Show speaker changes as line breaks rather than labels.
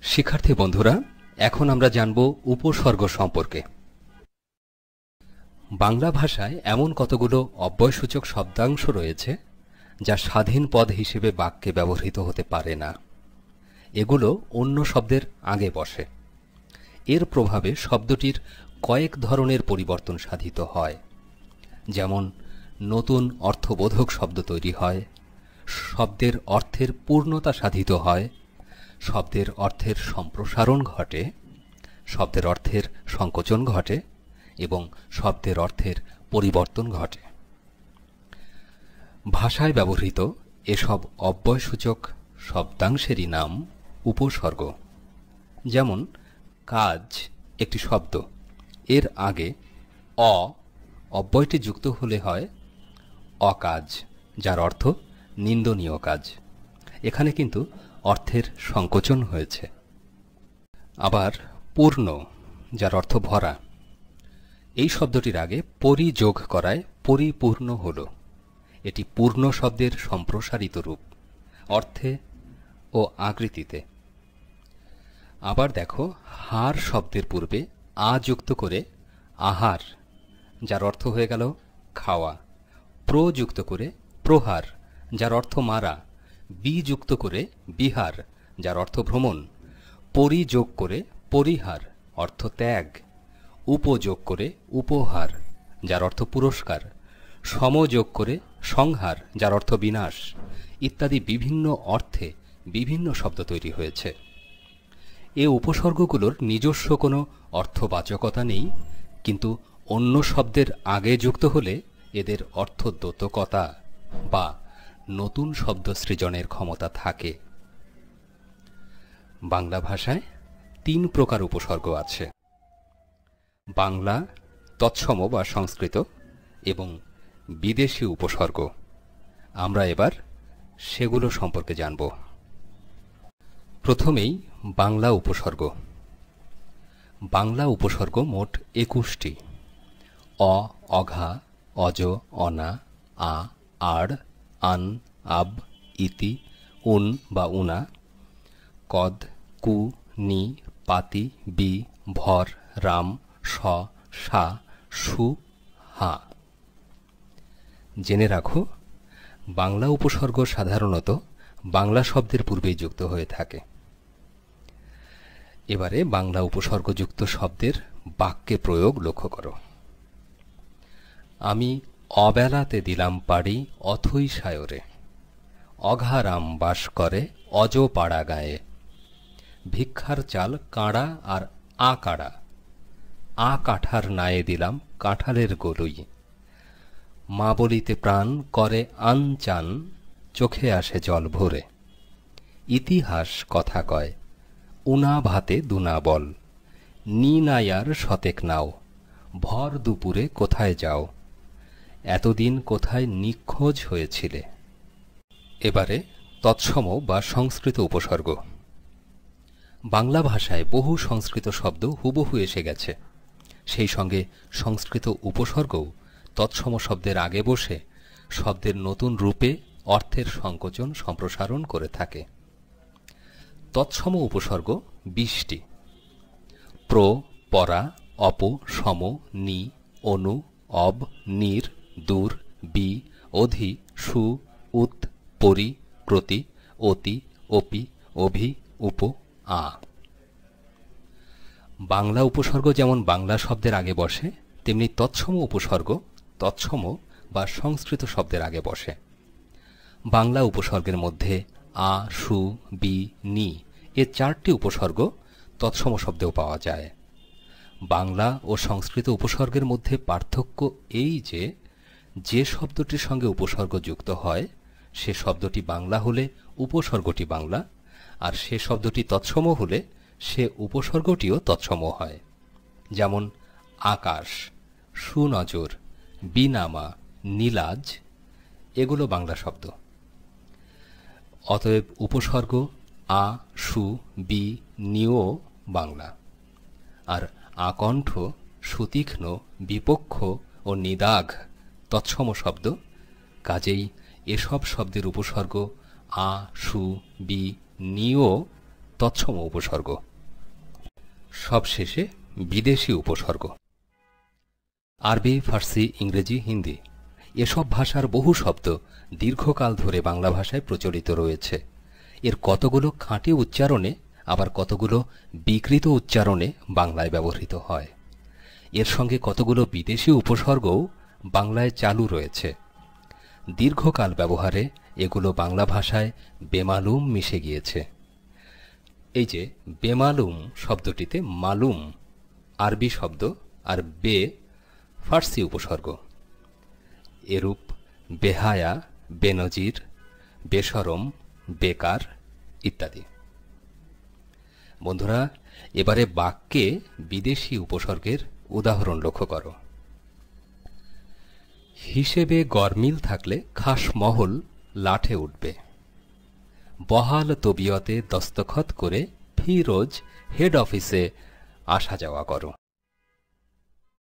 শিক্ষার্থী বন্ধুরা, এখন আমরা জানব উপসর্গ সম্পর্কে। বাংলা ভাষায় এমন কতগুলো অব্যয়সূচক শব্দাংশ রয়েছে যা স্বাধীন পদ হিসেবে বাক্যে ব্যবহৃত হতে পারে না। এগুলো অন্য শব্দের আগে বসে। এর প্রভাবে শব্দটির কয়েক ধরনের পরিবর্তন সাধিত হয়। যেমন নতুন অর্থবোধক শব্দ তৈরি হয়, শব্দের অর্থের পূর্ণতা সাধিত হয়, শব্দের অর্থের সম্প্রসারণ ঘটে, শব্দের অর্থের সংকোচন ঘটে এবং শব্দের অর্থের পরিবর্তন ঘটে। ভাষায় ব্যবহৃত এসব অব্যয়সূচক শব্দাংশেরই নাম উপসর্গ। যেমন কাজ একটি শব্দ, এর আগে অব্যয়টি যুক্ত হলে হয় অকাজ, যার অর্থ নিন্দনীয় কাজ। এখানে কিন্তু অর্থের সংকোচন হয়েছে। আবার পূর্ণ, যার অর্থ ভরা, এই শব্দটির আগে পরি যোগ করায় পরিপূর্ণ হল। এটি পূর্ণ শব্দের সম্প্রসারিত রূপ, অর্থে ও আকৃতিতে। আবার দেখো, হার শব্দের পূর্বে আ যুক্ত করে আহার, যার অর্থ হয়ে গেল খাওয়া। প্রযুক্ত করে প্রহার, যার অর্থ মারা। বি যুক্ত করে বিহার, যার অর্থ ভ্রমণ। পরিযোগ করে পরিহার, অর্থ ত্যাগ। উপযোগ করে উপহার, যার অর্থ পুরস্কার। সমযোগ করে সংহার, যার অর্থ বিনাশ, ইত্যাদি বিভিন্ন অর্থে বিভিন্ন শব্দ তৈরি হয়েছে। এ উপসর্গগুলোর নিজস্ব কোনো অর্থবাচকতা নেই, কিন্তু অন্য শব্দের আগে যুক্ত হলে এদের অর্থদ্যোতকতা বা নতুন শব্দ সৃজনের ক্ষমতা থাকে। বাংলা ভাষায় ৩ প্রকার উপসর্গ আছে: বাংলা, তৎসম বা সংস্কৃত এবং বিদেশি উপসর্গ। আমরা এবার সেগুলো সম্পর্কে জানব। প্রথমেই বাংলা উপসর্গ। বাংলা উপসর্গ মোট ২১টি। অ, অঘা, অজ, অনা, আ, আড়, আন, আব, ইতি, উন বা উনা, কদ, কু, নি, পাতি, বি, ভর, রাম, স, সা, সু, হা। জেনে রাখো, বাংলা উপসর্গ সাধারণত বাংলা শব্দের পূর্বেই যুক্ত হয়ে থাকে। এবারে বাংলা উপসর্গযুক্ত শব্দের বাক্যে প্রয়োগ লক্ষ্য করো। আমি অবেলাতে দিলাম পাড়ি অথই সায়রে, অঘারাম বাস করে অজ পাড়া গায়ে। ভিক্ষার চাল কাঁড়া আর আ কাড়া, আ কাঠার নায়ে দিলাম কাঁঠালের গলুই। মা বলিতে প্রাণ করে আনচান, চোখে আসে জল ভরে। ইতিহাস কথা কয়, উনা ভাতে দুনা বল। নি নায়ার শতেক নাও, ভর দুপুরে কোথায় যাও। এতদিন কোথায় নিখোঁজ হয়েছিলে। এবারে তৎসম বা সংস্কৃত উপসর্গ। বাংলা ভাষায় বহু সংস্কৃত শব্দ হুবহু এসে গেছে। সেই সঙ্গে সংস্কৃত উপসর্গও তৎসম শব্দের আগে বসে শব্দের নতুন রূপে অর্থের সংকোচন সম্প্রসারণ করে থাকে। তৎসম উপসর্গ ২০টি: প্র, পরা, অপ, সম, নি, অনু, অব, নির, দূর, বি, অধি, সু, উত, পরি, প্রতি, অতি, অপি, অভি, উপ, আ। বাংলা উপসর্গ যেমন বাংলা শব্দের আগে বসে, তেমনি তৎসম উপসর্গ তৎসম বা সংস্কৃত শব্দের আগে বসে। বাংলা উপসর্গের মধ্যে আ, সু, বি, নি এ 4টি উপসর্গ তৎসম শব্দেও পাওয়া যায়। বাংলা ও সংস্কৃত উপসর্গের মধ্যে পার্থক্য এই যে, যে শব্দটির সঙ্গে উপসর্গ যুক্ত হয় সে শব্দটি বাংলা হলে উপসর্গটি বাংলা, আর সে শব্দটি তৎসম হলে সে উপসর্গটিও তৎসম হয়। যেমন আকাশ, সুনজর, বিনামা, নীলাজ এগুলো বাংলা শব্দ। অতএব উপসর্গ আ, সু, বি, নিও বাংলা, আর আকণ্ঠ, সুতীক্ষ্ণ, বিপক্ষ ও নিদাঘ তৎসম শব্দ। কাজেই এসব শব্দের উপসর্গ আ, সু, বি, নিও তৎসম উপসর্গ। সবশেষে বিদেশি উপসর্গ। আরবি, ফার্সি, ইংরেজি, হিন্দি এসব ভাষার বহু শব্দ দীর্ঘকাল ধরে বাংলা ভাষায় প্রচলিত রয়েছে। এর কতগুলো খাঁটি উচ্চারণে আবার কতগুলো বিকৃত উচ্চারণে বাংলায় ব্যবহৃত হয়। এর সঙ্গে কতগুলো বিদেশি উপসর্গও বাংলায় চালু রয়েছে। দীর্ঘকাল ব্যবহারে এগুলো বাংলা ভাষায় বেমালুম মিশে গিয়েছে। এই যে বেমালুম শব্দটিতে মালুম আরবি শব্দ আর বে ফার্সি উপসর্গ। এরূপ বেহায়া, বেনজির, বেশরম, বেকার ইত্যাদি। বন্ধুরা, এবারে বাক্যে বিদেশি উপসর্গের উদাহরণ লক্ষ্য করো। হিসেবে গরমিল থাকলে খাস মহল লাঠে উঠবে। বহাল তবিয়তে দস্তখত করে ফি রোজ হেড অফিসে আসা যাওয়া করো।